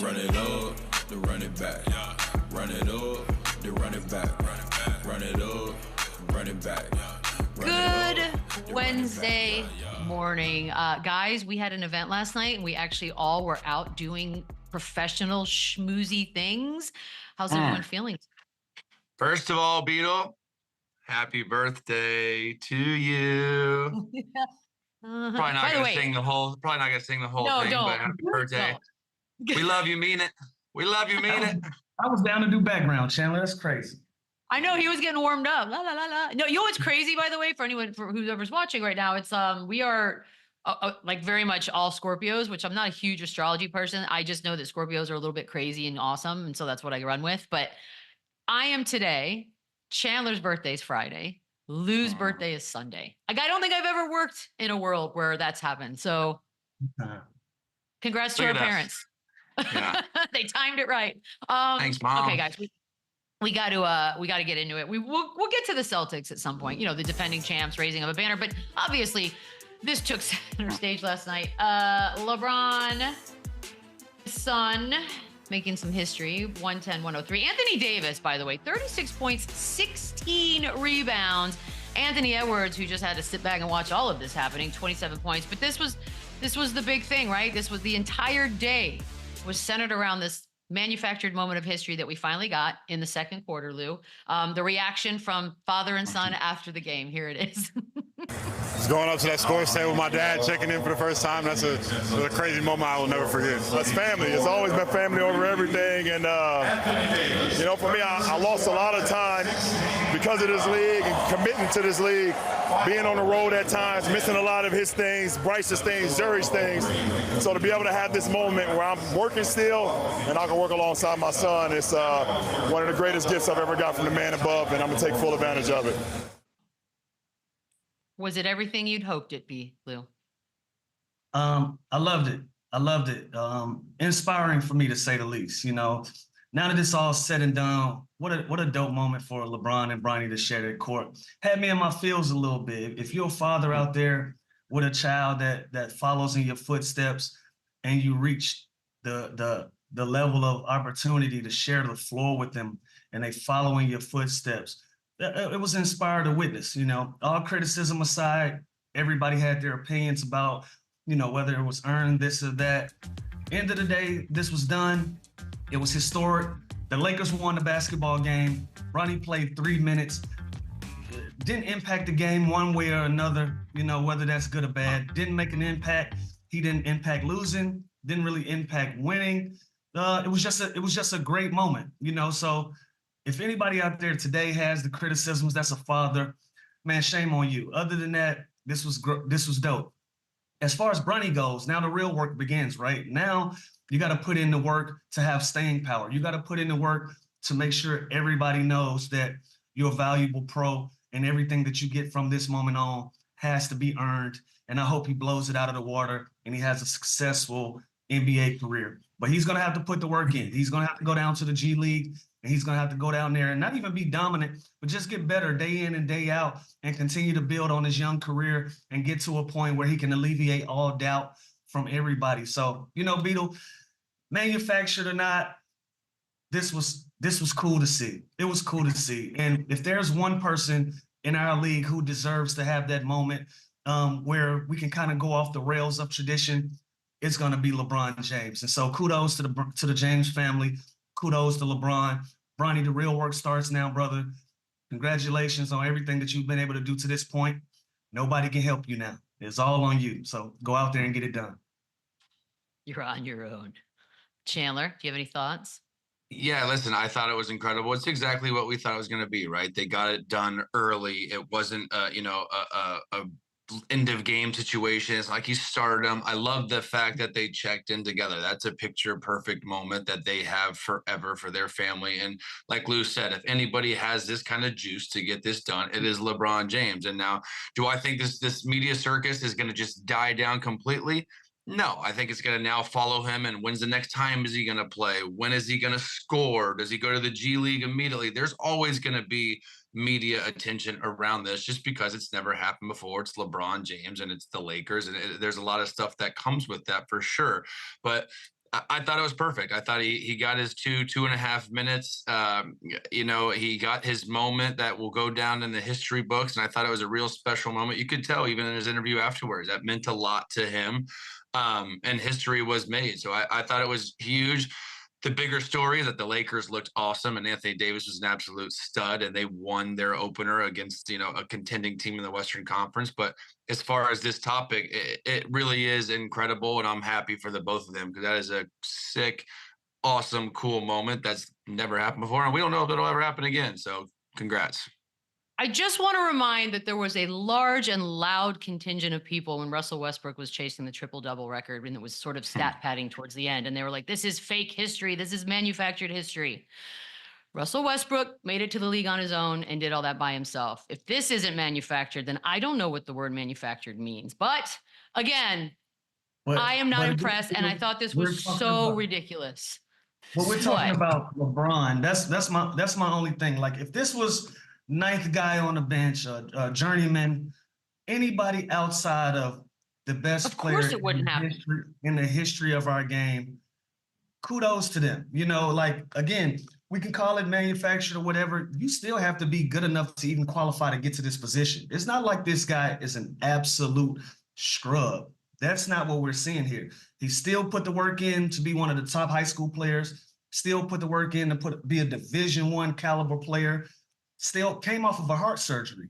Run it up, then run it back. Run it up, then run it back. Run it up, run it back. Good Wednesday morning. Guys, we had an event last night and we actually all were out doing professional schmoozy things. How's everyone feeling? First of all, Beadle, happy birthday to you. Probably not gonna sing the whole thing, but happy birthday. We love you, mean it. We love you, mean it. I was down to do background, Chandler. That's crazy. I know, he was getting warmed up. La la la la. No, you know what's crazy, by the way, for anyone whoever's watching right now, it's we are like very much all Scorpios, which I'm not a huge astrology person. I just know that Scorpios are a little bit crazy and awesome, and so that's what I run with. But I am today. Chandler's birthday is Friday. Lou's birthday is Sunday. Like, I don't think I've ever worked in a world where that's happened. So congrats to our parents. Yeah. They timed it right. Thanks, Mom. Okay, guys, we got to get into it. We'll get to the Celtics at some point, you know, the defending champs raising up a banner, but obviously this took center stage last night. LeBron, son, making some history, 110-103. Anthony Davis, by the way, 36 points, 16 rebounds. Anthony Edwards, who just had to sit back and watch all of this happening, 27 points. But this was the big thing, right? This was the entire day was centered around this manufactured moment of history that we finally got in the second quarter, Lou. The reaction from father and son after the game. Here it is. Just going up to that sports table with my dad, checking in for the first time. That's a crazy moment I will never forget. That's family. It's always been family over everything. And, you know, for me, I lost a lot of time because of this league and committing to this league, being on the road at times, missing a lot of his things, Bryce's things, Zuri's things. So to be able to have this moment where I'm working still and I can work alongside my son, it's one of the greatest gifts I've ever got from the man above, and I'm going to take full advantage of it. Was it everything you'd hoped it be, Lou? I loved it. I loved it. Inspiring for me, to say the least. You know, now that it's all said and done, what a dope moment for LeBron and Bronny to share their court. Had me in my feels a little bit. If you're a father out there with a child that follows in your footsteps, and you reach the level of opportunity to share the floor with them, and they follow in your footsteps, it was inspired to witness. You know, all criticism aside, everybody had their opinions about, you know, whether it was earned, this or that. End of the day, this was done. It was historic. The Lakers won the basketball game. Bronny played 3 minutes. Didn't impact the game one way or another, you know, whether that's good or bad. Didn't make an impact. He didn't impact losing. Didn't really impact winning. It was just a great moment, you know. So if anybody out there today has the criticisms, that's a father, man, shame on you. Other than that, this was dope. As far as Bronny goes, now the real work begins, right? Now you got to put in the work to have staying power. You got to put in the work to make sure everybody knows that you're a valuable pro, and everything that you get from this moment on has to be earned. And I hope he blows it out of the water and he has a successful NBA career. But he's going to have to put the work in. He's going to have to go down to the G League, and he's going to have to go down there and not even be dominant, but just get better day in and day out and continue to build on his young career and get to a point where he can alleviate all doubt from everybody. So, you know, Beadle, manufactured or not, this was cool to see. It was cool to see. And if there's one person in our league who deserves to have that moment where we can kind of go off the rails of tradition, it's going to be LeBron James. And so kudos to the James family. Kudos to LeBron. Bronny, the real work starts now, brother. Congratulations on everything that you've been able to do to this point. Nobody can help you now. It's all on you. So go out there and get it done. You're on your own. Chandler, do you have any thoughts? Yeah, listen, I thought it was incredible. It's exactly what we thought it was going to be, right? They got it done early. It wasn't, you know, a end of game situation. It's like he started them. I love the fact that they checked in together. That's a picture perfect moment that they have forever for their family. And like Lou said, if anybody has this kind of juice to get this done, it is LeBron James. And now, do I think this media circus is going to just die down completely? No, I think it's going to now follow him. And when's the next time is he going to play? When is he going to score? Does he go to the G League immediately? There's always going to be media attention around this just because it's never happened before. It's LeBron James and it's the Lakers. And there's a lot of stuff that comes with that for sure. But I thought it was perfect. I thought he got his 2.5 minutes. You know, he got his moment that will go down in the history books. And I thought it was a real special moment. You could tell even in his interview afterwards, that meant a lot to him. And history was made. So I thought it was huge. The bigger story is that the Lakers looked awesome and Anthony Davis was an absolute stud and they won their opener against, you know, a contending team in the Western Conference. But as far as this topic, it really is incredible. And I'm happy for the both of them because that is a sick, awesome, cool moment that's never happened before. And we don't know if it'll ever happen again. So congrats. I just want to remind that there was a large and loud contingent of people when Russell Westbrook was chasing the triple-double record, and it was sort of stat padding towards the end. And they were like, this is fake history. This is manufactured history. Russell Westbrook made it to the league on his own and did all that by himself. If this isn't manufactured, then I don't know what the word manufactured means. But again, I am not impressed, and I thought this was so ridiculous. Well, we're talking about LeBron. That's my only thing. Like, if this was ninth guy on the bench, a journeyman, anybody outside of the best player in the history of our game, kudos to them. You know, like, again, we can call it manufactured or whatever. You still have to be good enough to even qualify to get to this position. It's not like this guy is an absolute scrub. That's not what we're seeing here. He still put the work in to be one of the top high school players, still put the work in to be a Division I caliber player, still came off of a heart surgery.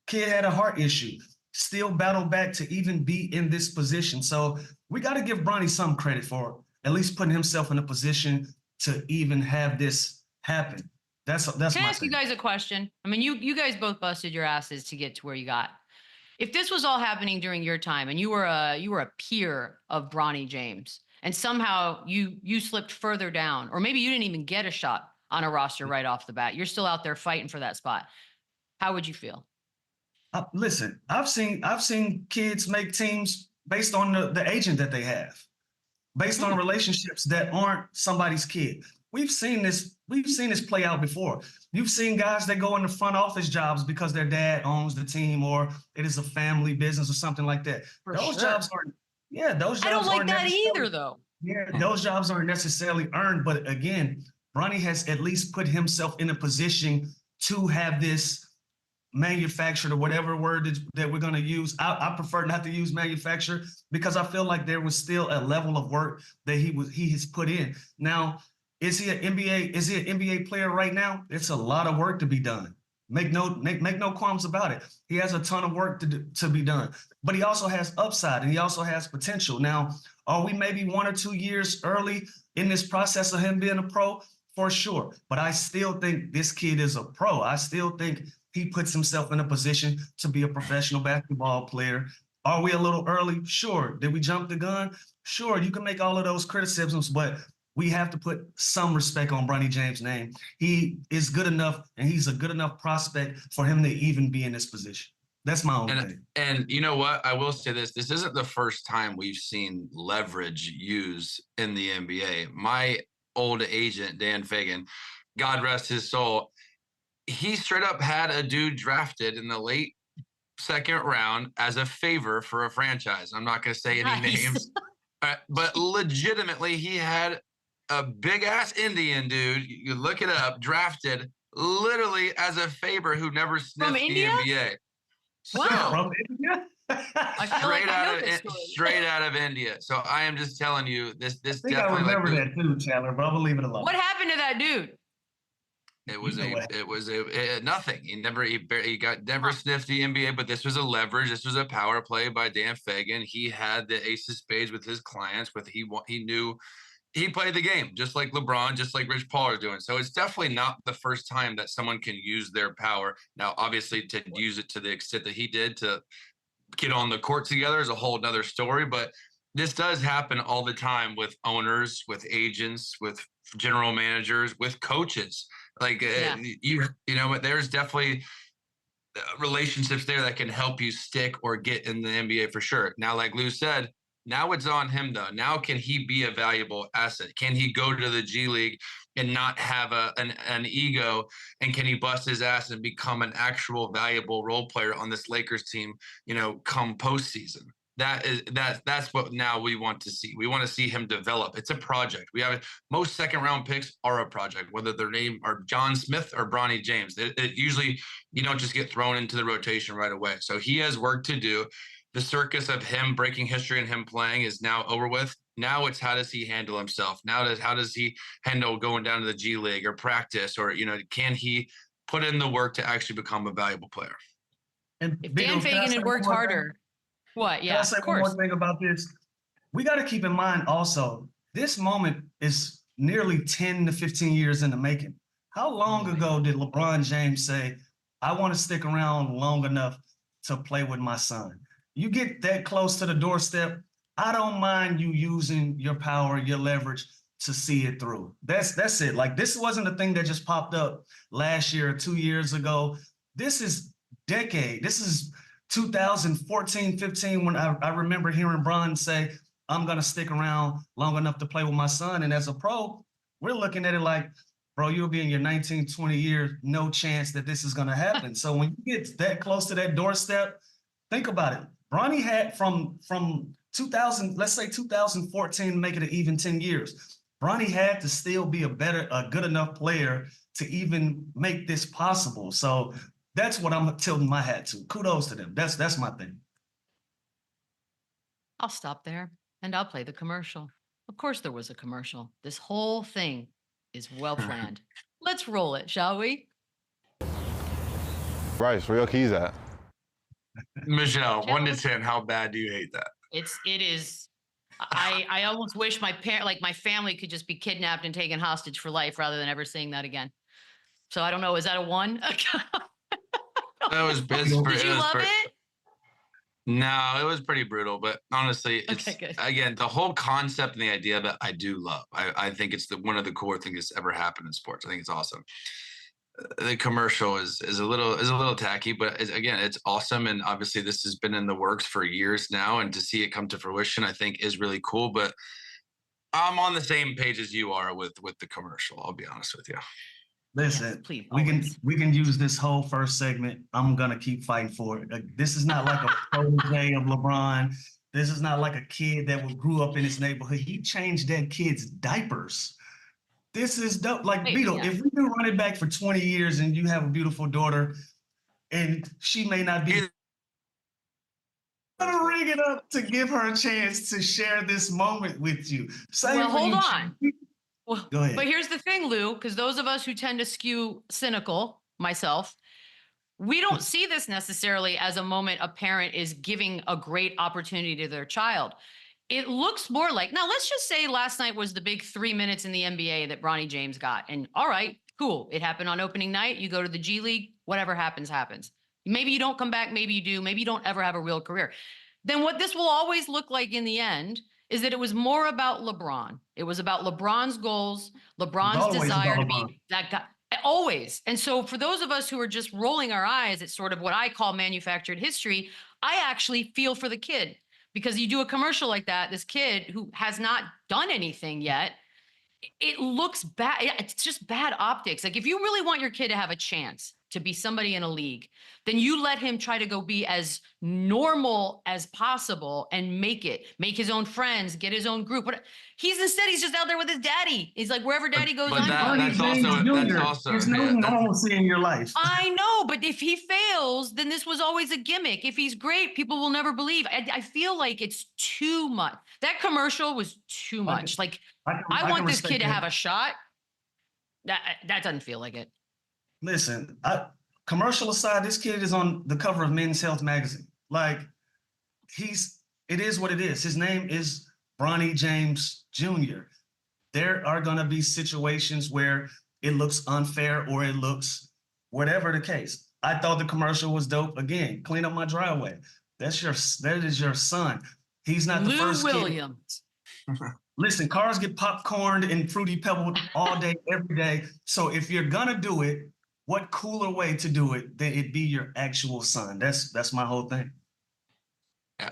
Kid had a heart issue, still battled back to even be in this position. So we got to give Bronny some credit for at least putting himself in a position to even have this happen. That's Can I ask you guys a question? I mean, you guys both busted your asses to get to where you got. If this was all happening during your time and you were a peer of Bronny James and somehow you slipped further down, or maybe you didn't even get a shot on a roster right off the bat, you're still out there fighting for that spot, how would you feel? Listen, I've seen kids make teams based on the agent that they have, based on relationships that aren't somebody's kid. We've seen this play out before. You've seen guys that go into front office jobs because their dad owns the team or it is a family business or something like that. Those jobs aren't, those jobs I don't like that either, though. Yeah, those jobs aren't necessarily earned. But again, Bronny has at least put himself in a position to have this manufactured, or whatever word that we're going to use. I prefer not to use manufactured because I feel like there was still a level of work that he has put in. Now, is he an NBA player right now? It's a lot of work to be done. Make no qualms about it. He has a ton of work to be done, but he also has upside and he also has potential. Now, are we maybe 1 or 2 years early in this process of him being a pro? For sure. But I still think this kid is a pro. I still think he puts himself in a position to be a professional basketball player. Are we a little early? Sure. Did we jump the gun? Sure. You can make all of those criticisms, but we have to put some respect on Bronny James' name. He is good enough, and he's a good enough prospect for him to even be in this position. That's my own thing. And you know what? I will say this. This isn't the first time we've seen leverage used in the NBA. My old agent, Dan Fagan, God rest his soul, he straight up had a dude drafted in the late second round as a favor for a franchise. I'm not going to say any names, but legitimately he had a big ass Indian dude, you look it up, drafted literally as a favor who never sniffed the NBA. Wow. From India? Straight out of India. So I am just telling you, this definitely. I remember that too, Chandler, but I'm gonna leave it alone. What happened to that dude? It was nothing. He never sniffed the NBA, but this was a leverage. This was a power play by Dan Fagan. He had the ace of spades with his clients. He knew he played the game just like LeBron, just like Rich Paul are doing. So it's definitely not the first time that someone can use their power. Now, obviously, to use it to the extent that he did to get on the court together is a whole nother story. But this does happen all the time with owners, with agents, with general managers, with coaches. Like, you know, there's definitely relationships there that can help you stick or get in the NBA for sure. Now, like Lou said, now it's on him, though. Now can he be a valuable asset? Can he go to the G League and not have an ego? And can he bust his ass and become an actual valuable role player on this Lakers team, you know, come postseason? that's what now we want to see. We want to see him develop. It's a project. We have most second-round picks are a project, whether their name are John Smith or Bronny James. It usually, you don't just get thrown into the rotation right away. So he has work to do. The circus of him breaking history and him playing is now over with. Now it's how does he handle himself? How does he handle going down to the G League or practice, or can he put in the work to actually become a valuable player? And If Dan Fagan had worked harder. What? Yeah, can I say of course. one more thing about this? We got to keep in mind also, this moment is nearly 10 to 15 years in the making. How long ago did LeBron James say, I want to stick around long enough to play with my son? You get that close to the doorstep, I don't mind you using your power, your leverage to see it through. That's it. Like, this wasn't a thing that just popped up last year or 2 years ago. This is decade. This is 2014, 15, when I remember hearing Bron say, I'm going to stick around long enough to play with my son. And as a pro, we're looking at it like, bro, you'll be in your 19, 20 years, no chance that this is going to happen. So when you get that close to that doorstep, think about it. Bronny had from 2000, let's say 2014, make it an even 10 years. Bronny had to still be a good enough player to even make this possible. So that's what I'm tilting my hat to. Kudos to them. That's my thing. I'll stop there and I'll play the commercial. Of course there was a commercial. This whole thing is well planned. Let's roll it, shall we? Bryce, where your keys at? Michelle, 1 to 10, how bad do you hate that? It is. I almost wish my family could just be kidnapped and taken hostage for life rather than ever seeing that again. So I don't know. Is that a 1? That was Did you love it? No, it was pretty brutal, but honestly, it's Okay, good. again, the whole concept and the idea of it, I do love. I think it's one of the cooler things that's ever happened in sports. I think it's awesome. The commercial is a little tacky, but again, it's awesome. And obviously this has been in the works for years now, and to see it come to fruition, I think is really cool. But I'm on the same page as you are with the commercial. I'll be honest with you. Listen, Yes, please, we can use this whole first segment. I'm gonna keep fighting for it. This is not like a protege of LeBron. This is not like a kid that grew up in his neighborhood. He changed that kid's diapers. This is dope. Like, Beadle, if we do run it back for 20 years and you have a beautiful daughter and she may not be gonna ring it up to give her a chance to share this moment with you. Well, hold on. Well, go ahead. But here's the thing, Lou, because those of us who tend to skew cynical, myself, we don't see this necessarily as a moment a parent is giving a great opportunity to their child. It looks more like, now let's just say last night was the big 3 minutes in the NBA that Bronny James got. And all right, cool. It happened on opening night. You go to the G League, whatever happens, happens. Maybe you don't come back. Maybe you do. Maybe you don't ever have a real career. Then what this will always look like in the end is that it was more about LeBron. It was about LeBron's goals, LeBron's desire to be that guy. Always. And so for those of us who are just rolling our eyes at sort of what I call manufactured history, I actually feel for the kid, because you do a commercial like that, this kid who has not done anything yet, it looks bad. It's just bad optics. Like, if you really want your kid to have a chance to be somebody in a league, then you let him try to go be as normal as possible and make his own friends, get his own group. But he's just out there with his daddy. He's like, wherever daddy goes, that's also there's no normalcy in your life. I know, but if he fails, then this was always a gimmick. If he's great, people will never believe. I feel like it's too much. That commercial was too much. I want this kid to have a shot. That doesn't feel like it. Listen, commercial aside, this kid is on the cover of Men's Health magazine. Like, it is what it is. His name is Bronny James Jr. There are going to be situations where it looks unfair or it looks whatever the case. I thought the commercial was dope. Again, clean up my driveway. That is your son. He's not the first kid. Lou Williams. Listen, cars get popcorned and fruity pebbled all day, every day. So if you're gonna do it, what cooler way to do it than it be your actual son? That's my whole thing.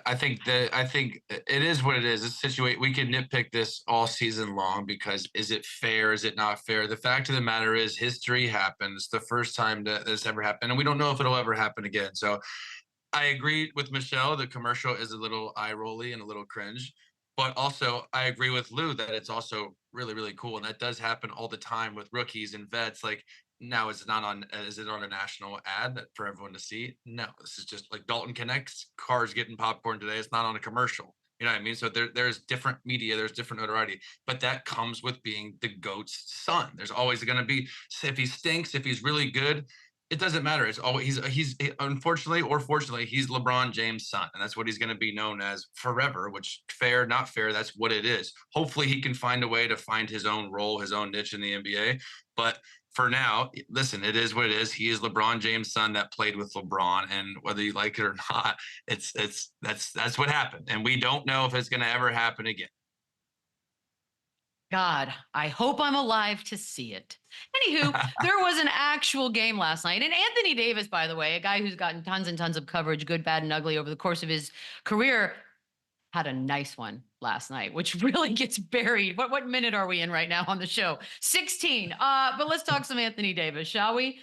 I think it is what it is. This situation, we can nitpick this all season long because is it fair? Is it not fair? The fact of the matter is history happened. It's the first time that this ever happened, and we don't know if it'll ever happen again. So I agree with Michelle. The commercial is a little eye-rolly and a little cringe. But also, I agree with Lou that it's also really, really cool. And that does happen all the time with rookies and vets. Like, now is it on a national ad for everyone to see? No, this is just like Dalton Connects, cars getting popcorn today. It's not on a commercial. You know what I mean? So there's different media, there's different notoriety, but that comes with being the GOAT's son. There's always going to be, if he stinks, if he's really good, it doesn't matter. It's always he's unfortunately or fortunately, he's LeBron James' son, and that's what he's going to be known as forever. Which, fair, not fair, that's what it is. Hopefully, he can find a way to find his own role, his own niche in the NBA. But for now, listen, it is what it is. He is LeBron James' son that played with LeBron, and whether you like it or not, that's what happened, and we don't know if it's going to ever happen again. God, I hope I'm alive to see it. Anywho, there was an actual game last night. And Anthony Davis, by the way, a guy who's gotten tons and tons of coverage, good, bad, and ugly over the course of his career, had a nice one last night, which really gets buried. What minute are we in right now on the show? 16. But let's talk some Anthony Davis, shall we?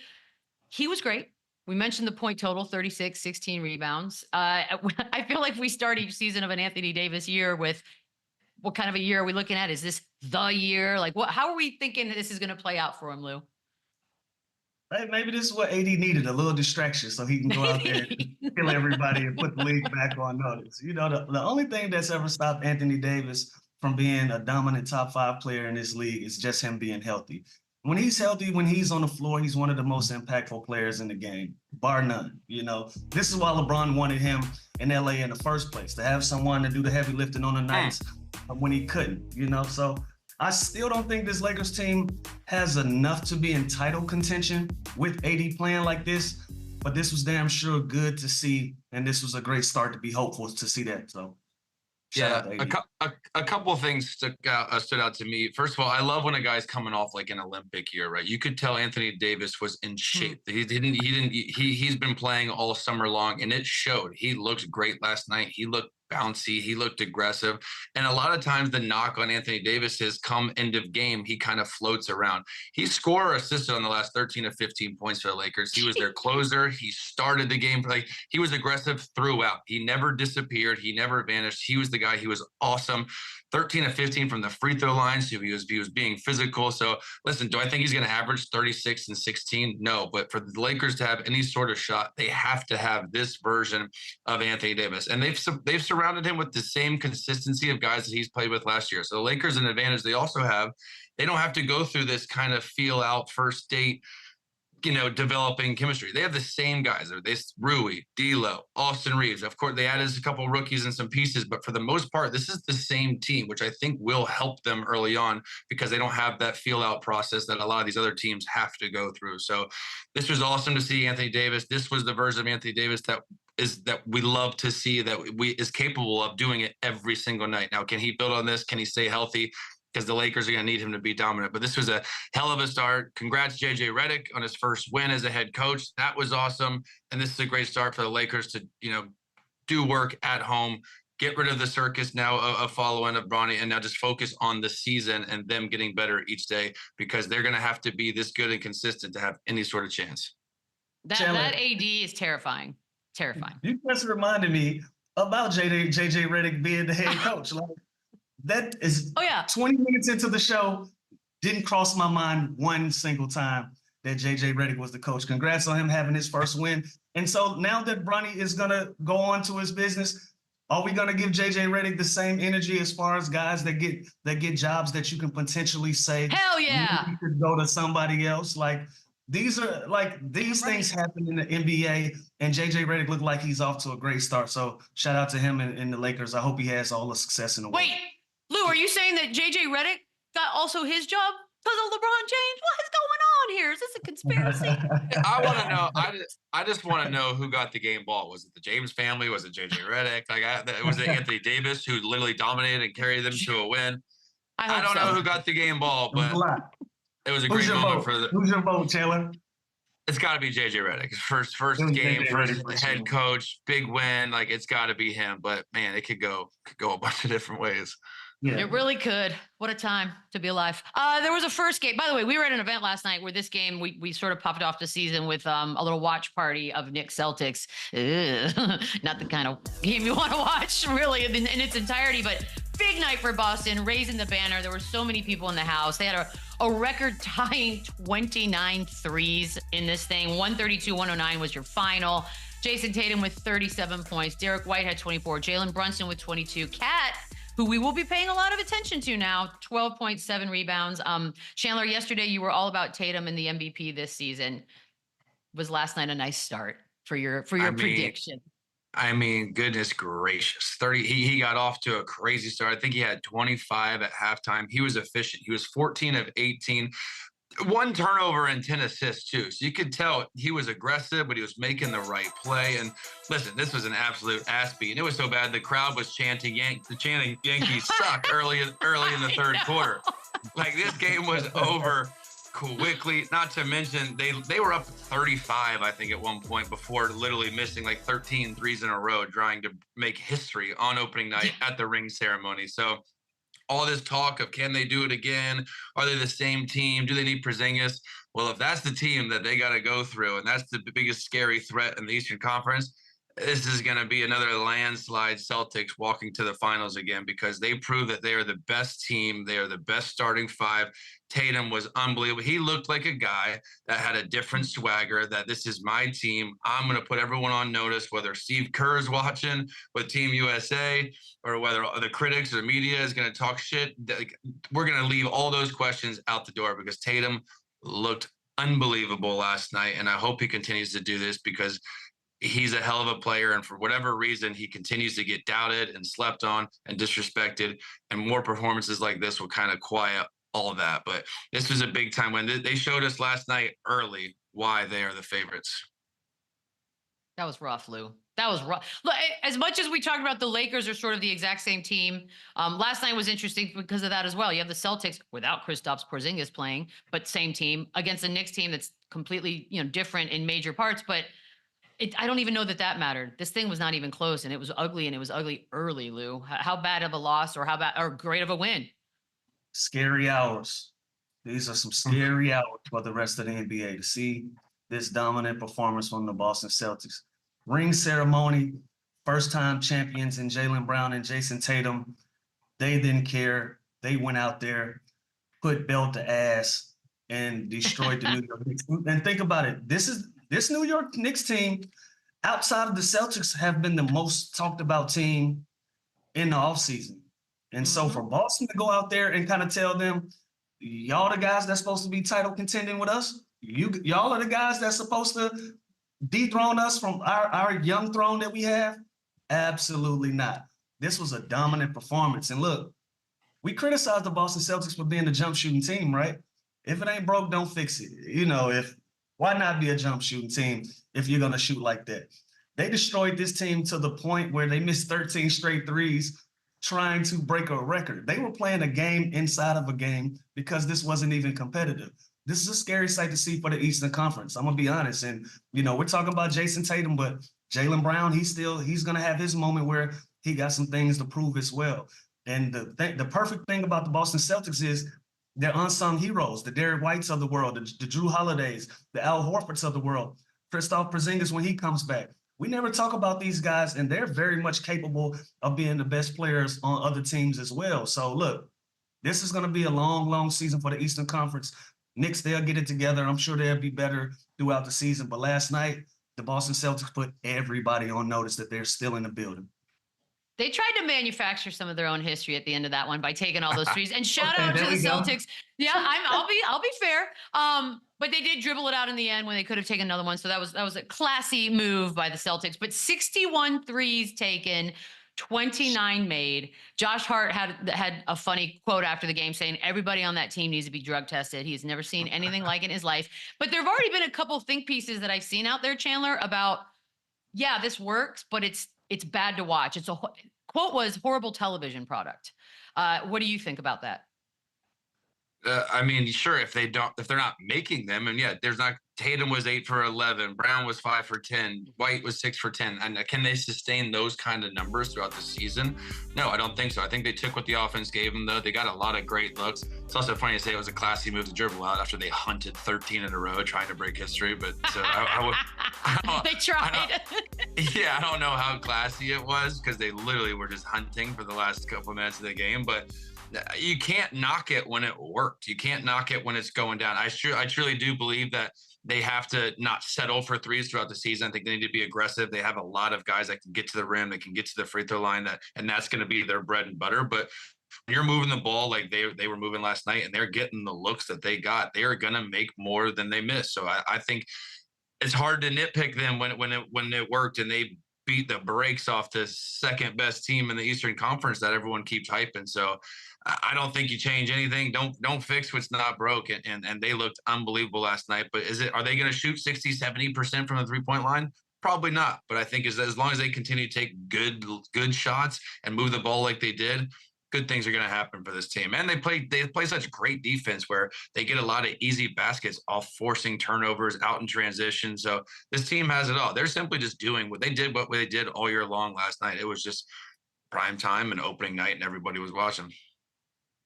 He was great. We mentioned the point total, 36, 16 rebounds. I feel like we start each season of an Anthony Davis year with, what kind of a year are we looking at? Is this the year? Like, how are we thinking this is going to play out for him, Lou? Hey, maybe this is what AD needed, a little distraction so he can go out there and kill everybody and put the league back on notice. You know, the only thing that's ever stopped Anthony Davis from being a dominant top 5 player in this league is just him being healthy. When he's healthy, when he's on the floor, he's one of the most impactful players in the game, bar none. You know, this is why LeBron wanted him in LA in the first place, to have someone to do the heavy lifting on the nights when he couldn't, you know. So I still don't think this Lakers team has enough to be in title contention with AD playing like this, but this was damn sure good to see, and this was a great start to be hopeful to see that. So yeah, a couple of things stood out to me. First of all, I love when a guy's coming off like an Olympic year, right? You could tell Anthony Davis was in shape. He's been playing all summer long, and it showed. He looked great last night. He looked bouncy. He looked aggressive. And a lot of times the knock on Anthony Davis is come end of game, he kind of floats around. He scored or assisted on the last 13 of 15 points for the Lakers. He was their closer. He started the game. Like, he was aggressive throughout. He never disappeared. He never vanished. He was the guy. He was awesome. 13 of 15 from the free throw line. So he was being physical. So listen, do I think he's going to average 36 and 16? No, but for the Lakers to have any sort of shot, they have to have this version of Anthony Davis. And they've surrounded him with the same consistency of guys that he's played with last year. So the Lakers, an advantage they also have, they don't have to go through this kind of feel out first date, you know, developing chemistry. They have the same guys. Rui, D'Lo, Austin Reeves. Of course, they added a couple rookies and some pieces, but for the most part, this is the same team, which I think will help them early on because they don't have that feel out process that a lot of these other teams have to go through. So this was awesome to see Anthony Davis. This was the version of Anthony Davis that we love to see, that is capable of doing it every single night. Now, can he build on this? Can he stay healthy? Because the Lakers are going to need him to be dominant. But this was a hell of a start. Congrats, JJ Redick, on his first win as a head coach. That was awesome. And this is a great start for the Lakers to, you know, do work at home, get rid of the circus now of following of Bronny, and now just focus on the season and them getting better each day, because they're going to have to be this good and consistent to have any sort of chance. That AD is terrifying. Terrifying. You just reminded me about JJ Redick being the head coach. Like, that is 20 minutes into the show, didn't cross my mind one single time that JJ Redick was the coach. Congrats on him having his first win. And so now that Bronny is going to go on to his business, are we going to give JJ Redick the same energy as far as guys that get jobs that you can potentially say, hell yeah, you could go to somebody else? Like, these things happen in the NBA, and JJ Redick looked like he's off to a great start. So shout out to him and the Lakers. I hope he has all the success in the world. Wait, Lou, are you saying that JJ Redick got also his job because of LeBron James? What is going on here? Is this a conspiracy? I want to know. I just want to know who got the game ball. Was it the James family? Was it JJ Redick? Was it Anthony Davis, who literally dominated and carried them to a win? I don't know who got the game ball, but it was a great moment for the. Who's your vote, Chandler? It's got to be JJ Redick. First game, first head coach, big win. Like, it's got to be him. But man, it could go a bunch of different ways. Yeah. It really could. What a time to be alive. There was a first game. By the way, we were at an event last night where this game, we sort of popped off the season with a little watch party of Knicks Celtics. Not the kind of game you want to watch, really, in its entirety, but big night for Boston, raising the banner. There were so many people in the house. They had a record-tying 29 threes in this thing. 132-109 was your final. Jayson Tatum with 37 points. Derek White had 24. Jalen Brunson with 22. Cat, who we will be paying a lot of attention to now, 12.7 rebounds. Chandler, yesterday you were all about Tatum and the MVP this season. Was last night a nice start for your prediction? I mean, goodness gracious. 30, he got off to a crazy start. I think he had 25 at halftime. He was efficient. He was 14 of 18. 1 turnover and 10 assists too. So you could tell he was aggressive, but he was making the right play. And listen, this was an absolute ass beat. And it was so bad the crowd was chanting Yankees suck early in the third quarter. Like, this game was over quickly. Not to mention they were up 35, I think, at one point before literally missing like 13 threes in a row, trying to make history on opening night at the ring ceremony. So all this talk of, can they do it again? Are they the same team? Do they need Porzingis? Well, if that's the team that they got to go through, and that's the biggest scary threat in the Eastern Conference, this is going to be another landslide Celtics walking to the finals again, because they prove that they are the best team. They are the best starting five. Tatum was unbelievable. He looked like a guy that had a different swagger, that this is my team. I'm going to put everyone on notice, whether Steve Kerr is watching with Team USA or whether the critics or the media is going to talk shit. We're going to leave all those questions out the door, because Tatum looked unbelievable last night. And I hope he continues to do this, because he's a hell of a player. And for whatever reason, he continues to get doubted and slept on and disrespected. And more performances like this will kind of quiet all of that. But this was a big time when they showed us last night early why they are the favorites. That was rough, Lou. That was rough. Look, as much as we talked about the Lakers are sort of the exact same team, last night was interesting because of that as well. You have the Celtics without Kristaps Porzingis playing, but same team, against a Knicks team that's completely, different in major parts. But I don't even know that mattered. This thing was not even close, and it was ugly, and it was ugly early, Lou. How bad of a loss, or how bad or great of a win? Scary hours. These are some scary hours for the rest of the NBA to see this dominant performance from the Boston Celtics. Ring ceremony, first-time champions in Jaylen Brown and Jayson Tatum. They didn't care. They went out there, put belt to ass, and destroyed the New York Knicks. And think about it. This New York Knicks team, outside of the Celtics, have been the most talked about team in the offseason. And so for Boston to go out there and kind of tell them, y'all the guys that's supposed to be title contending with us, y'all are the guys that's supposed to dethrone us from our young throne that we have? Absolutely not. This was a dominant performance. And look, we criticized the Boston Celtics for being the jump shooting team, right? If it ain't broke, don't fix it. Why not be a jump shooting team if you're going to shoot like that? They destroyed this team to the point where they missed 13 straight threes trying to break a record. They were playing a game inside of a game because this wasn't even competitive. This is a scary sight to see for the Eastern Conference. I'm going to be honest. And, we're talking about Jayson Tatum, but Jaylen Brown, he's going to have his moment where he got some things to prove as well. And the perfect thing about the Boston Celtics is they're unsung heroes, the Derek Whites of the world, the Drew Holidays, the Al Horfords of the world, Kristaps Porzingis when he comes back. We never talk about these guys, and they're very much capable of being the best players on other teams as well. So, look, this is going to be a long, long season for the Eastern Conference. Knicks, they'll get it together. I'm sure they'll be better throughout the season. But last night, the Boston Celtics put everybody on notice that they're still in the building. They tried to manufacture some of their own history at the end of that one by taking all those threes. And shout out to the Celtics. Yeah, I'll be fair. But they did dribble it out in the end when they could have taken another one. So that was a classy move by the Celtics. But 61 threes taken, 29 made. Josh Hart had a funny quote after the game saying everybody on that team needs to be drug tested. He's never seen anything like it in his life. But there have already been a couple think pieces that I've seen out there, Chandler, about, yeah, this works, but it's bad to watch. Quote was horrible television product. What do you think about that? I mean, sure, if they're not making them, and yeah, there's not Tatum was 8 for 11. Brown was 5 for 10. White was 6 for 10. And can they sustain those kind of numbers throughout the season? No, I don't think so. I think they took what the offense gave them, though. They got a lot of great looks. It's also funny to say it was a classy move to dribble out after they hunted 13 in a row trying to break history. But so they tried. I don't know how classy it was because they literally were just hunting for the last couple of minutes of the game. But you can't knock it when it worked. You can't knock it when it's going down. I truly do believe that they have to not settle for threes throughout the season. I think they need to be aggressive. They have a lot of guys that can get to the rim, they can get to the free throw line, and that's going to be their bread and butter. But when you're moving the ball like they were moving last night, and they're getting the looks that they got, they are going to make more than they miss. So I think it's hard to nitpick them when it worked and they beat the brakes off the second best team in the Eastern Conference that everyone keeps hyping. So I don't think you change anything. Don't fix what's not broke. And they looked unbelievable last night. But are they going to shoot 60, 70% from the 3-point line? Probably not. But I think as long as they continue to take good shots and move the ball like they did, good things are going to happen for this team. And they play such great defense where they get a lot of easy baskets off forcing turnovers out in transition. So this team has it all. They're simply just doing what they did all year long last night. It was just prime time and opening night, and everybody was watching.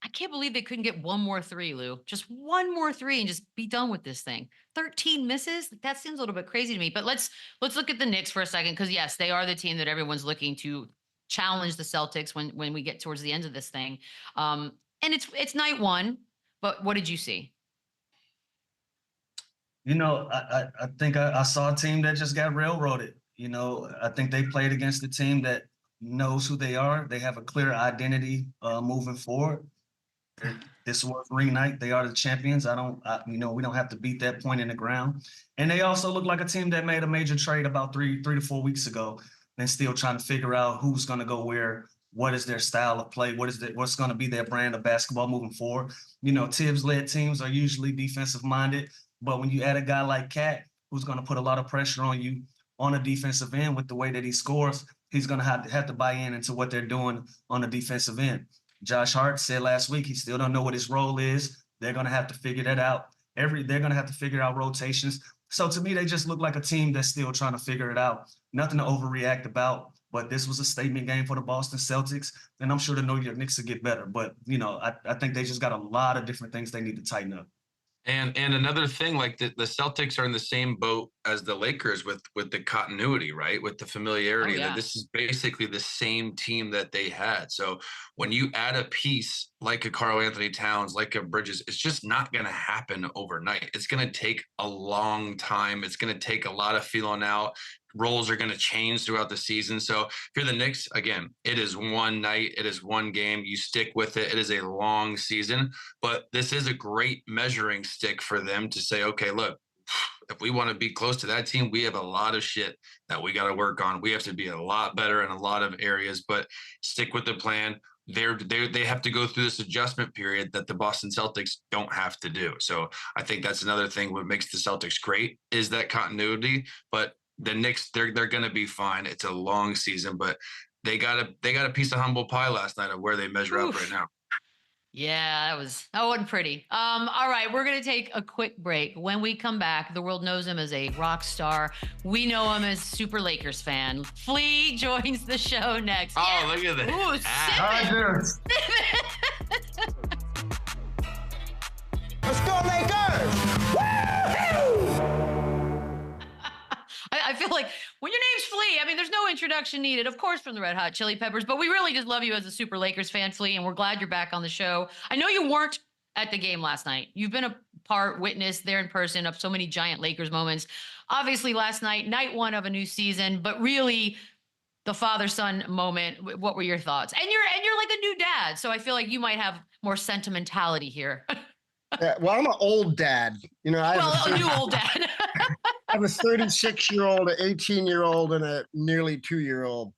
I can't believe they couldn't get one more three, Lou. Just one more three and just be done with this thing. 13 misses? That seems a little bit crazy to me. But let's look at the Knicks for a second, because yes, they are the team that everyone's looking to challenge the Celtics when we get towards the end of this thing. And it's night one, but what did you see? You know, I think I saw a team that just got railroaded. You know, I think they played against a team that knows who they are. They have a clear identity moving forward. This was ring night. They are the champions. We don't have to beat that point in the ground. And they also look like a team that made a major trade about three to 4 weeks ago, and still trying to figure out who's going to go where, what is their style of play, what's going to be their brand of basketball moving forward. You know, Tibbs-led teams are usually defensive-minded, but when you add a guy like KNICKT, who's going to put a lot of pressure on you on a defensive end with the way that he scores, he's going to have to buy into what they're doing on the defensive end. Josh Hart said last week he still don't know what his role is. They're going to have to figure that out. They're going to have to figure out rotations. So to me, they just look like a team that's still trying to figure it out. Nothing to overreact about, but this was a statement game for the Boston Celtics, and I'm sure the New York Knicks will get better. But, you know, I think they just got a lot of different things they need to tighten up. And another thing, like the Celtics are in the same boat as the Lakers with the continuity, right? With the familiarity. Oh, yeah. That this is basically the same team that they had. So when you add a piece like a Karl-Anthony Towns, like a Bridges, it's just not going to happen overnight. It's going to take a long time. It's going to take a lot of feeling out. Roles are going to change throughout the season. So if you're the Knicks, again, it is one night, it is one game. You stick with it. It is a long season, but this is a great measuring stick for them to say, okay, look, if we want to be close to that team, we have a lot of shit that we got to work on. We have to be a lot better in a lot of areas, but stick with the plan. They have to go through this adjustment period that the Boston Celtics don't have to do. So I think that's another thing. What makes the Celtics great is that continuity, but the Knicks, they're going to be fine. It's a long season, but they got a piece of humble pie last night of where they measure up right now. Yeah, that wasn't pretty. All right, we're going to take a quick break. When we come back, the world knows him as a rock star. We know him as super Lakers fan. Flea joins the show next. Oh, yeah. Look at that. Ooh, Let's go, Lakers! Woo-hoo! I feel like when your name's Flea, I mean, there's no introduction needed, of course, from the Red Hot Chili Peppers, but we really just love you as a super Lakers fan, Flea, and we're glad you're back on the show. I know you weren't at the game last night. You've been a witness there in person of so many giant Lakers moments. Obviously, last night, night one of a new season, but really the father-son moment. What were your thoughts? And you're like a new dad, so I feel like you might have more sentimentality here. Yeah, well, I'm an old dad. You know, a new old dad. I have a 36-year-old, an 18-year-old, and a nearly 2-year-old.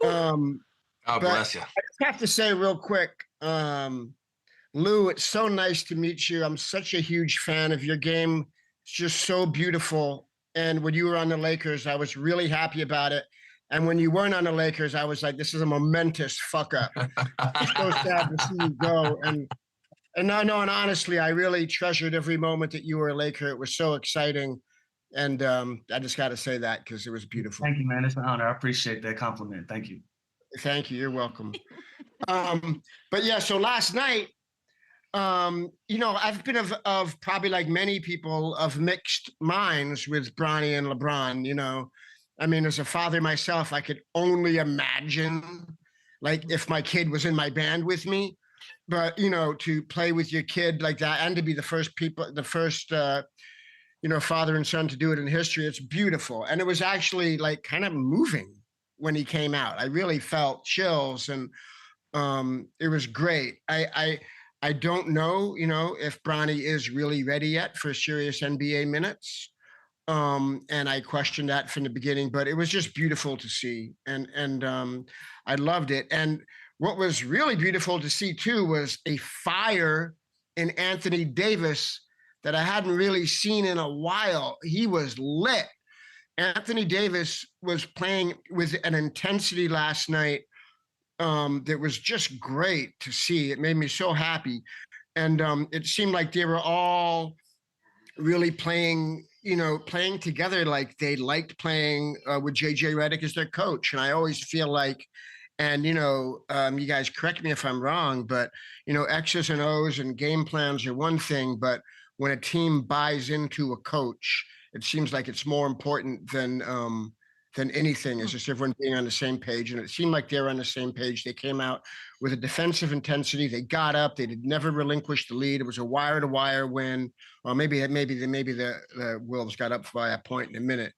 God bless you. I just have to say real quick, Lou, it's so nice to meet you. I'm such a huge fan of your game. It's just so beautiful. And when you were on the Lakers, I was really happy about it. And when you weren't on the Lakers, I was like, this is a momentous fuck up. It's so sad to see you go. And no, and honestly, I really treasured every moment that you were a Laker. It was so exciting. And I just got to say that because it was beautiful. Thank you, man. It's an honor. I appreciate that compliment. Thank you. Thank you. You're welcome. But yeah, so last night, I've been of probably like many people of mixed minds with Bronny and LeBron. I mean, as a father myself, I could only imagine like if my kid was in my band with me, but to play with your kid like that and to be the first father and son to do it in history, it's beautiful. And it was actually like kind of moving when he came out. I really felt chills, and it was great. I don't know, if Bronny is really ready yet for serious NBA minutes. And I questioned that from the beginning, but it was just beautiful to see. And I loved it. And what was really beautiful to see too was a fire in Anthony Davis that I hadn't really seen in a while. He was lit. Anthony Davis was playing with an intensity last night that was just great to see. It made me so happy. And it seemed like they were all really playing together like they liked playing with JJ Redick as their coach. And I always feel like, and you guys correct me if I'm wrong, but X's and O's and game plans are one thing, but when a team buys into a coach, it seems like it's more important than anything. It's just everyone being on the same page. And it seemed like they were on the same page. They came out with a defensive intensity. They got up. They did never relinquish the lead. It was a wire-to-wire win. Or maybe the Wolves got up by a point in a minute.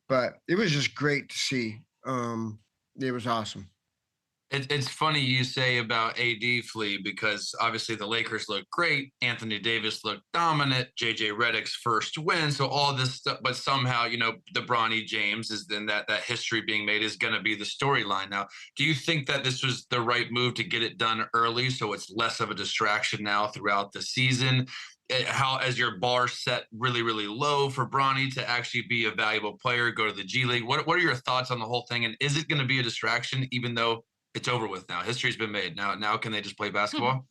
But it was just great to see. It was awesome. It's funny you say about AD, Flea, because obviously the Lakers look great. Anthony Davis looked dominant. JJ Redick's first win. So all this stuff, but somehow, the Bronny James is then that history being made is going to be the storyline. Now, do you think that this was the right move to get it done early so it's less of a distraction now throughout the season? How, as your bar set really, really low for Bronny to actually be a valuable player, go to the G League? What are your thoughts on the whole thing? And is it going to be a distraction even though it's over with now? History's been made. Now can they just play basketball?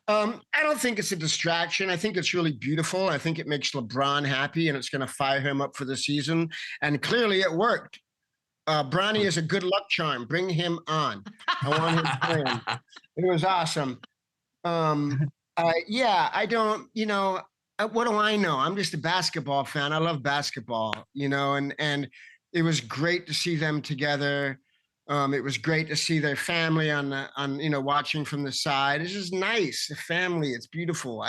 I don't think it's a distraction. I think it's really beautiful. I think it makes LeBron happy, and it's going to fire him up for the season. And clearly it worked. Bronny is a good luck charm. Bring him on. I want him playing. It was awesome. I don't, what do I know? I'm just a basketball fan. I love basketball, and it was great to see them together. It was great to see their family on watching from the side. It's just nice. The family, it's beautiful.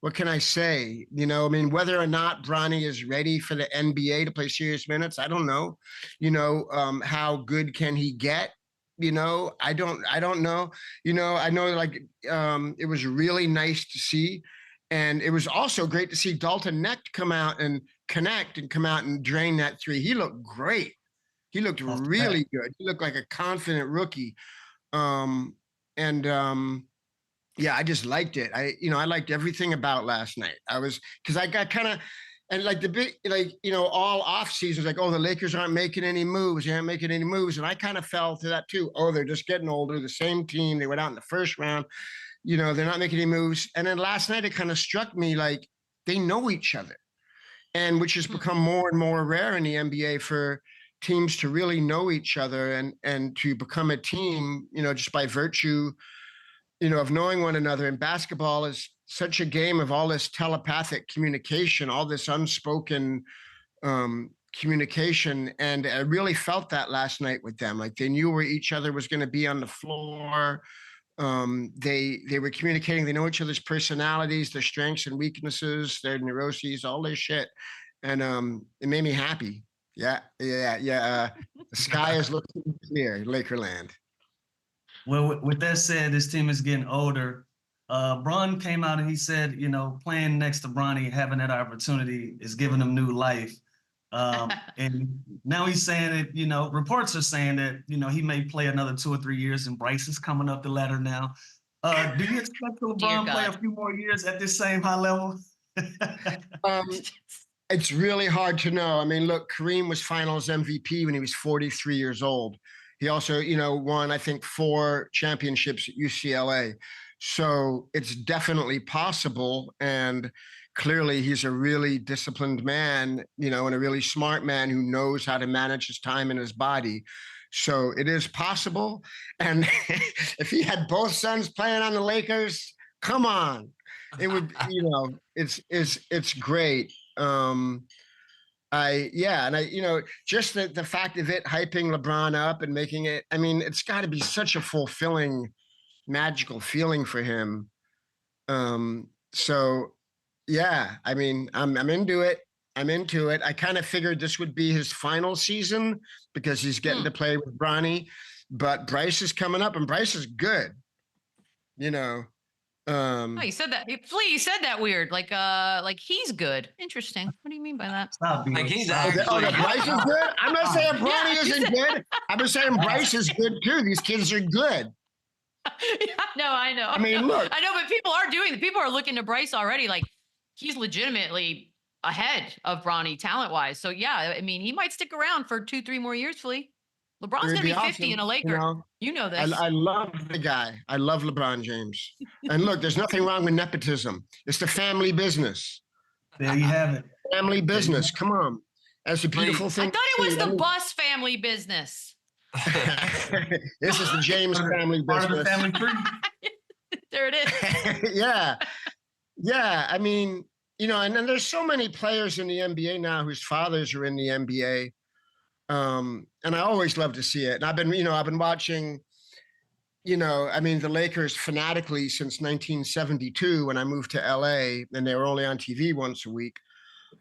What can I say? Whether or not Bronny is ready for the NBA to play serious minutes, I don't know. How good can he get? I don't know. I know it was really nice to see. And it was also great to see Dalton Knecht come out and connect and come out and drain that three. He looked great. He looked really good. He looked like a confident rookie. I just liked it. I liked everything about last night. Because I got kind of, and all off seasons, like, oh, the Lakers aren't making any moves. They aren't making any moves. And I kind of fell to that too. Oh, they're just getting older. The same team. They went out in the first round. They're not making any moves. And then last night, it kind of struck me like they know each other. And which has become more and more rare in the NBA for teams to really know each other and to become a team, just by virtue, of knowing one another. And basketball is such a game of all this telepathic communication, all this unspoken communication. And I really felt that last night with them. Like they knew where each other was going to be on the floor. They were communicating. They know each other's personalities, their strengths and weaknesses, their neuroses, all this shit. And it made me happy. Yeah. The sky is looking clear, Lakerland. Well, with that said, this team is getting older. Bron came out and he said, playing next to Bronny, having that opportunity is giving him new life. And now he's saying that, reports are saying that, he may play another 2 or 3 years, and Bryce is coming up the ladder now. Do you expect LeBron play a few more years at this same high level? It's really hard to know. Look, Kareem was finals MVP when he was 43 years old. He also, won, I think, 4 championships at UCLA. So it's definitely possible. And clearly he's a really disciplined man, you know, and a really smart man who knows how to manage his time and his body. So it is possible. And if he had both sons playing on the Lakers, come on, it would, you know, it's great. You know, just the fact of it hyping LeBron up and making it, I mean, it's got to be such a fulfilling, magical feeling for him. So yeah, I mean, I'm into it. I'm into it. I kind of figured this would be his final season because he's getting to play with Bronny, but Bryce is coming up and Bryce is good. You know, Oh, you said that. Flea, you said that weird. Like he's good. Interesting. What do you mean by that? Stop, Like he's oh, actually. that Bryce is good. I'm not saying Bronny Yeah, isn't good. I'm just saying Bryce is good too. These kids are good. Yeah, no, I know. I mean, look. I know, but people are looking to Bryce already. Like he's legitimately ahead of Bronny talent-wise. So yeah, I mean, he might stick around for 2-3 more years, Flea. LeBron's It'd gonna be 50 awesome, and a Laker. You know this. I love the guy. I love LeBron James. And look, there's nothing wrong with nepotism. It's the family business. There you have it. Family business. Come on. That's a beautiful I thing. thought it was the Bus family business. This is the James family Part of the business. family tree. There it is. Yeah. Yeah. I mean, you know, and then there's so many players in the NBA now whose fathers are in the NBA. And I always love to see it. And I've been watching, you know, I mean, the Lakers fanatically since 1972 when I moved to LA and they were only on TV once a week.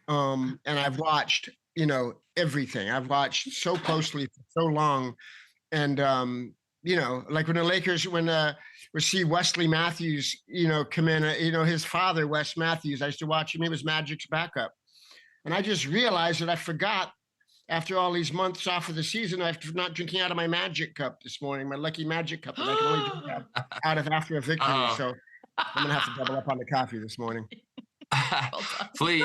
And I've watched, you know, everything. I've watched so closely for so long. And, you know, like when the Lakers, when we see Wesley Matthews, you know, come in, you know, his father, Wes Matthews, I used to watch him. He was Magic's backup. And I just realized that I forgot after all these months off of the season, after not drinking out of my Magic cup this morning, my lucky Magic cup that I can only drink out of after a victory. So I'm going to have to double up on the coffee this morning. Flea,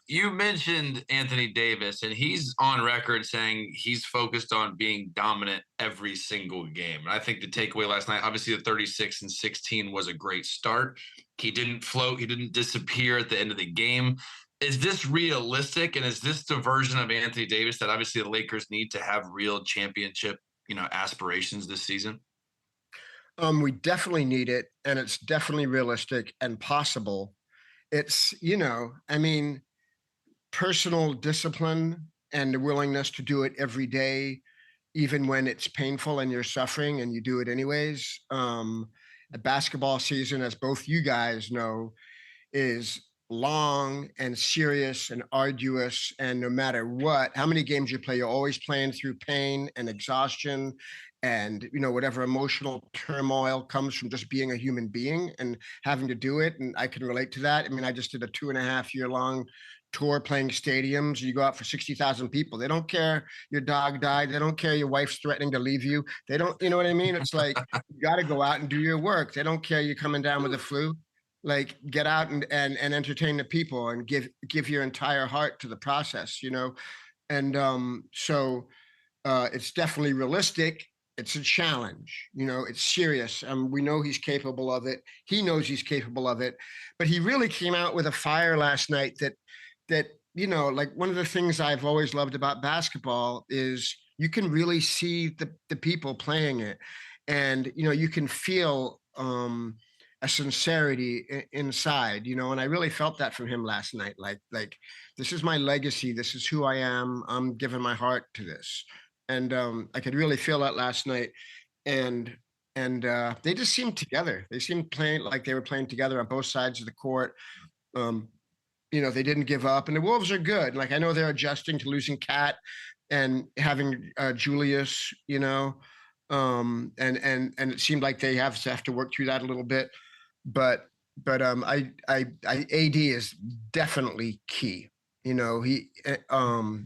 you mentioned Anthony Davis, and he's on record saying he's focused on being dominant every single game. And I think the takeaway last night, obviously the 36-16 was a great start. He didn't float. He didn't disappear at the end of the game. Is this realistic? And is this the version of Anthony Davis that obviously the Lakers need to have real championship, you know, aspirations this season? We definitely need it. And it's definitely realistic and possible. It's, you know, I mean, personal discipline and the willingness to do it every day, even when it's painful and you're suffering and you do it anyways. A basketball season, as both you guys know, is long and serious and arduous. And no matter what, how many games you play, you're always playing through pain and exhaustion and, you know, whatever emotional turmoil comes from just being a human being and having to do it. And I can relate to that. I mean, I just did a 2.5-year long tour playing stadiums. You go out for 60,000 people. They don't care your dog died. They don't care your wife's threatening to leave you. They don't, you know what I mean? It's like, you got to go out and do your work. They don't care you coming down with the flu. Like, get out and entertain the people and give your entire heart to the process, you know? And so it's definitely realistic. It's a challenge, you know, it's serious. We know he's capable of it. He knows he's capable of it, but he really came out with a fire last night that, you know, like one of the things I've always loved about basketball is you can really see the people playing it. And, you know, you can feel a sincerity inside, you know, and I really felt that from him last night. Like, this is my legacy. This is who I am. I'm giving my heart to this. And I could really feel that last night. And they just seemed together. They seemed playing like they were playing together on both sides of the court. You know, they didn't give up. And the Wolves are good. Like, I know they're adjusting to losing Cat and having Julius, you know, and it seemed like they have to work through that a little bit. But AD is definitely key. You know, you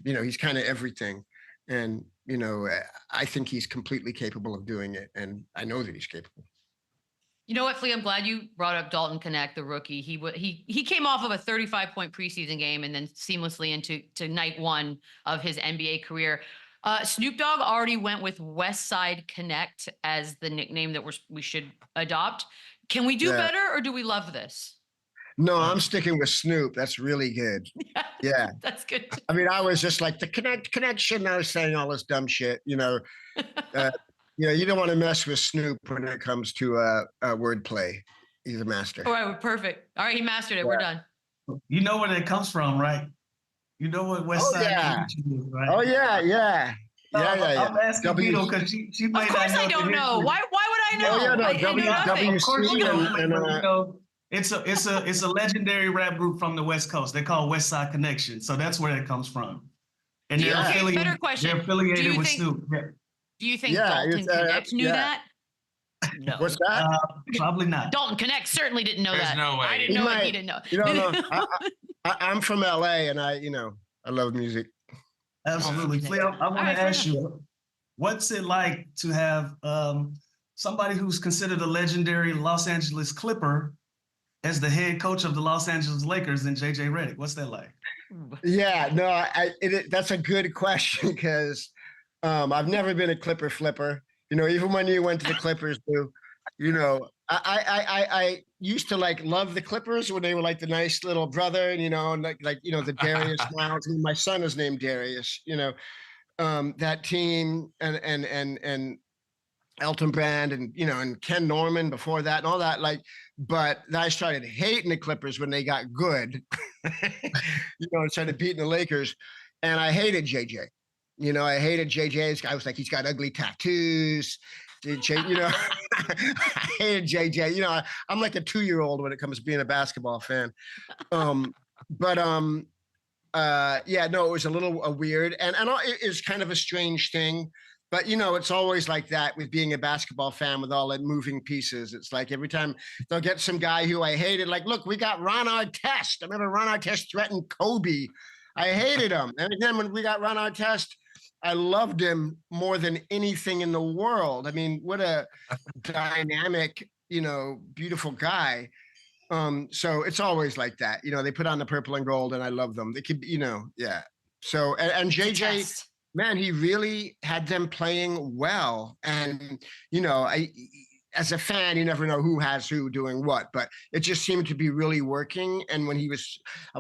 know, he's kind of everything. And, you know, I think he's completely capable of doing it. And I know that he's capable. You know what, Flea? I'm glad you brought up Dalton Knecht, the rookie. He came off of a 35-point preseason game and then seamlessly into night one of his NBA career. Snoop Dogg already went with WESTSIDE KNECKT as the nickname that we should adopt. Can we do Yeah. better, or do we love this? No, I'm sticking with Snoop. That's really good. Yeah. That's good. I mean, I was just like the connection. I was saying all this dumb shit, you know. You don't want to mess with Snoop when it comes to wordplay. He's a master. All right, perfect. All right, he mastered it. We're done. You know where that comes from, right? You know what West Side Connection is, right? Oh yeah, yeah. I'm asking Beadle because she may Of course, not know I don't the know. history. Why would I know? Oh, yeah, no, I know nothing. Of course, you and, know, it's a legendary rap group from the West Coast. They're called West Side Connection, so that's where it comes from. And they're better question. They're affiliated with Snoop. Yeah. Do you think Dalton Connect knew that? No. What's that? Probably not. Dalton Connect certainly didn't know There's that. no way. I didn't know it. He didn't know. You know, I'm from LA, and I love music. Absolutely. Flea, I want to ask you, what's it like to have somebody who's considered a legendary Los Angeles Clipper as the head coach of the Los Angeles Lakers and JJ Redick? What's that like? Yeah, no, that's a good question because I've never been a Clipper flipper. You know, even when you went to the Clippers, I used to love the Clippers when they were like the nice little brother, and the Darius Miles. I mean, my son is named Darius. That team and Elton Brand and Ken Norman before that and all that. But I started hating the Clippers when they got good, and started beating the Lakers, and I hated JJ. I hated JJ. I was like, he's got ugly tattoos. I hated JJ. I'm like a 2-year-old when it comes to being a basketball fan. It was a little weird, and it is kind of a strange thing. But it's always like that with being a basketball fan with all the moving pieces. It's like every time they'll get some guy who I hated. Like, look, we got Ron Artest. I remember Ron Artest threatened Kobe. I hated him, and then when we got Ron Artest, I loved him more than anything in the world. I mean, what a dynamic, beautiful guy. So it's always like that. They put on the purple and gold, and I love them. They could, yeah. So and JJ, man, he really had them playing well. And as a fan, you never know who has who doing what, but it just seemed to be really working. And I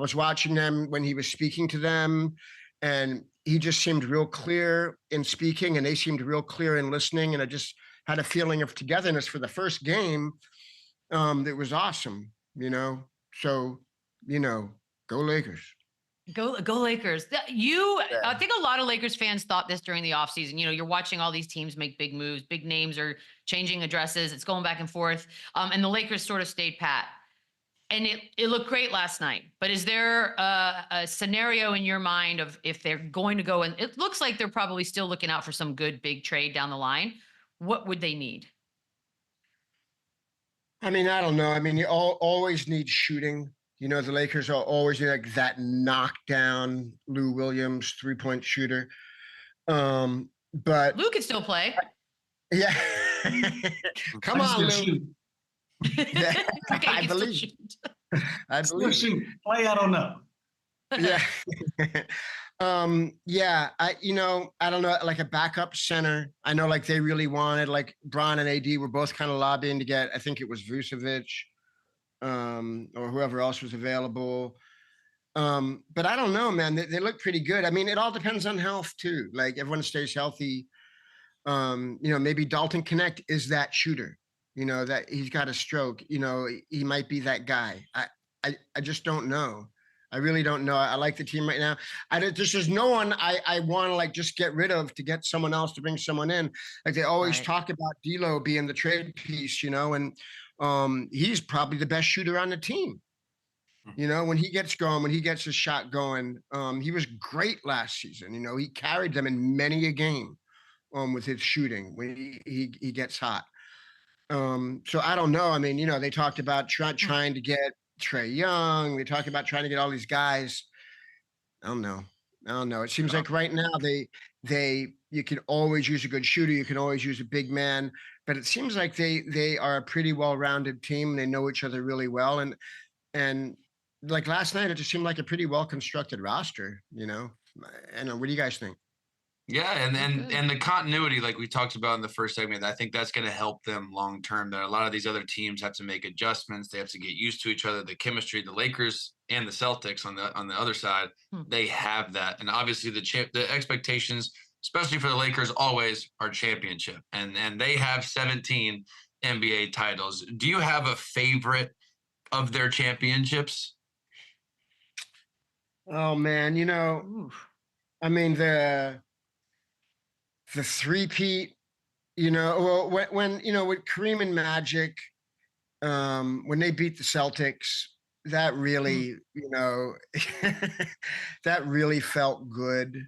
was watching them when he was speaking to them, and he just seemed real clear in speaking, and they seemed real clear in listening. And I just had a feeling of togetherness for the first game. That was awesome, So, go Lakers. Go Lakers. I think a lot of Lakers fans thought this during the offseason. You're watching all these teams make big moves, big names are changing addresses. It's going back and forth. And the Lakers sort of stayed pat. And it looked great last night. But is there a scenario in your mind of if they're going to go, and it looks like they're probably still looking out for some good big trade down the line, what would they need? I mean, I don't know. I mean, you always need shooting. The Lakers are always like that knockdown Lou Williams 3-point shooter. But Lou can still play. Yeah. Come on, Lou. Yeah. Okay, I believe. I believe. Shoot. Play, I don't know. Yeah. I don't know, like a backup center. I know they really wanted, Bron and AD were both kind of lobbying to get, I think it was Vucevic, or whoever else was available. But I don't know, man. They look pretty good. I mean, it all depends on health too. Everyone stays healthy. Maybe Dalton Connect is that shooter, that he's got a stroke, he might be that guy. I just don't know. I really don't know. I like the team right now. There's no one I want to just get rid of to get someone else to bring someone in. They always talk about D'Lo being the trade piece, and he's probably the best shooter on the team. When he gets going, when he gets his shot going, he was great last season. He carried them in many a game with his shooting when he gets hot. So I don't know. I mean, they talked about trying to get Trae Young. They talked about trying to get all these guys. I don't know. It seems like right now you can always use a good shooter. You can always use a big man, but it seems like they are a pretty well-rounded team. They know each other really well. And last night, it just seemed like a pretty well-constructed roster, And what do you guys think? Yeah, and the continuity, like we talked about in the first segment, I think that's going to help them long term. That a lot of these other teams have to make adjustments. They have to get used to each other. The chemistry, the Lakers and the Celtics on the other side, they have that. And obviously the expectations, especially for the Lakers, always are championship. And they have 17 NBA titles. Do you have a favorite of their championships? Oh man, you know, I mean the three-peat, you know, well, when you know, with Kareem and Magic, when they beat the Celtics, that really, you know, that really felt good.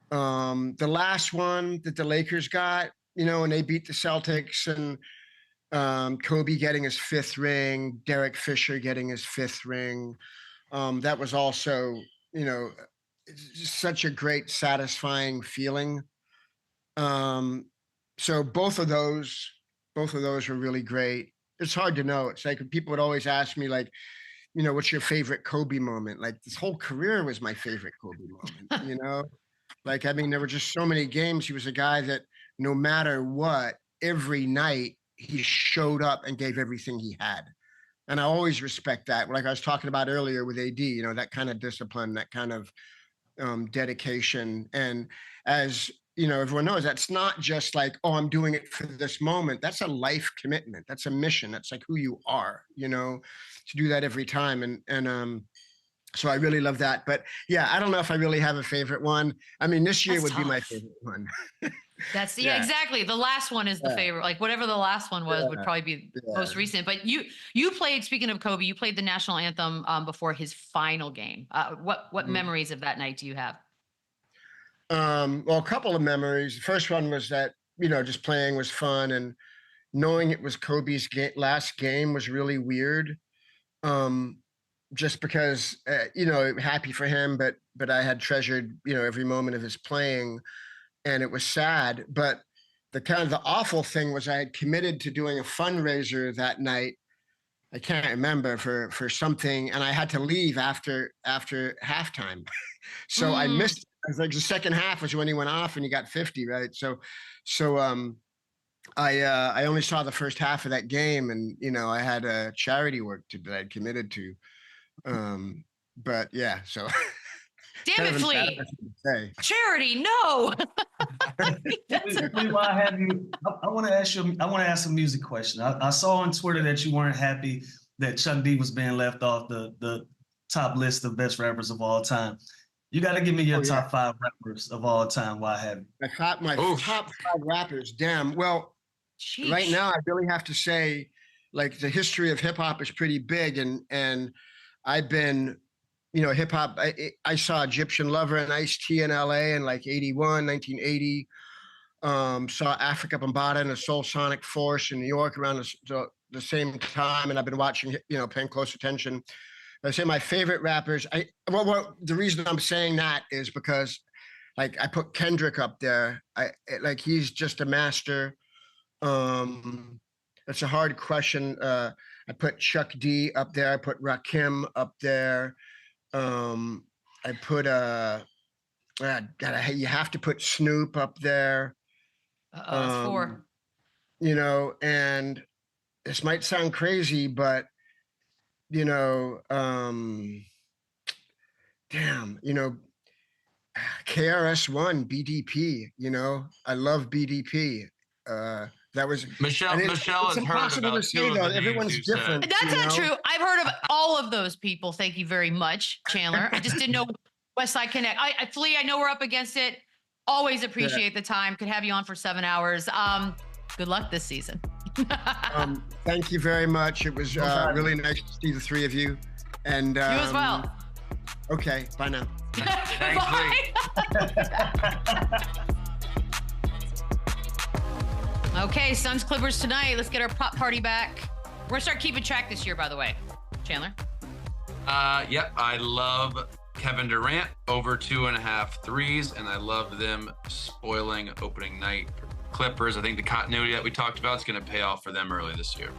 The last one that the Lakers got, you know, when they beat the Celtics, and Kobe getting his 5th ring, Derek Fisher getting his 5th ring, that was also, you know, just such a great, satisfying feeling. So both of those were really great. It's hard to know. It's like people would always ask me, like, you know, what's your favorite Kobe moment? Like, this whole career was my favorite Kobe moment, you know? Like, I mean, there were just so many games. He was a guy that no matter what, every night he showed up and gave everything he had. And I always respect that. Like I was talking about earlier with AD, you know, that kind of discipline, that kind of dedication. And as you know, everyone knows, that's not just like, oh, I'm doing it for this moment. That's a life commitment. That's a mission. That's like who you are, you know, to do that every time. And so I really love that. But yeah, I don't know if I really have a favorite one. I mean, this year would be my favorite one. That's yeah, exactly. The last one is the favorite. Like whatever the last one was would probably be most recent. But you played, speaking of Kobe, you played the national anthem before his final game. What memories of that night do you have? Well, a couple of memories. The first one was that, you know, just playing was fun, and knowing it was Kobe's last game was really weird. Just because, you know, happy for him, but I had treasured, you know, every moment of his playing, and it was sad. But the awful thing was I had committed to doing a fundraiser that night. I can't remember for something, and I had to leave after halftime. So I missed. It was like the second half was when he went off and he got 50, right? So I only saw the first half of that game, and you know, I had a charity work that I'd committed to. But yeah, so damn it, Flea. Charity, no. While I have you, I want to ask a music question. I saw on Twitter that you weren't happy that Chuck D was being left off the top list of best rappers of all time. You got to give me your top 5 rappers of all time. Why have you? My top 5 rappers. Damn. Well, right now I really have to say, like, the history of hip hop is pretty big, and I've been, you know, hip hop. I saw Egyptian Lover and Ice-T in LA in like 1980. Saw Africa Bambaataa and the Soul Sonic Force in New York around the same time, and I've been watching, you know, paying close attention. I say my favorite rappers. Well, the reason I'm saying that is because, like, I put Kendrick up there. Like, he's just a master. It's a hard question. I put Chuck D up there. I put Rakim up there. I put you have to put Snoop up there. That's 4. You know, and this might sound crazy, but you know, damn, you know, KRS-One, BDP, you know, I love BDP. That was Michelle has heard about everyone's different. That's not true. I've heard of all of those people. Thank you very much, Chandler. I just didn't know Westside Connect. Flea, I know we're up against it. Always appreciate the time. Could have you on for 7 hours. Good luck this season. Thank you very much. It was really nice to see the 3 of you. And you as well. Okay, bye now. Thanks, Okay, Suns Clippers tonight. Let's get our pop party back. We're gonna start keeping track this year, by the way. Chandler? Yep, I love Kevin Durant over 2.5 threes, and I love them spoiling opening night for Clippers. I think the continuity that we talked about is going to pay off for them early this year.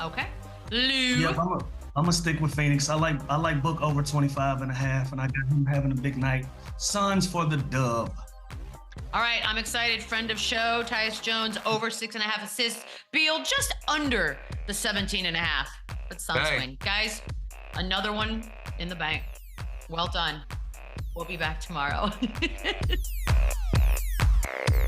Okay. Lou? Yeah, I'm gonna stick with Phoenix. I like Book over 25.5, and I got him having a big night. Suns for the dub. All right, I'm excited. Friend of show, Tyus Jones, over 6.5 assists. Beal just under the 17.5. But Sun swing. Guys, another one in the bank. Well done. We'll be back tomorrow.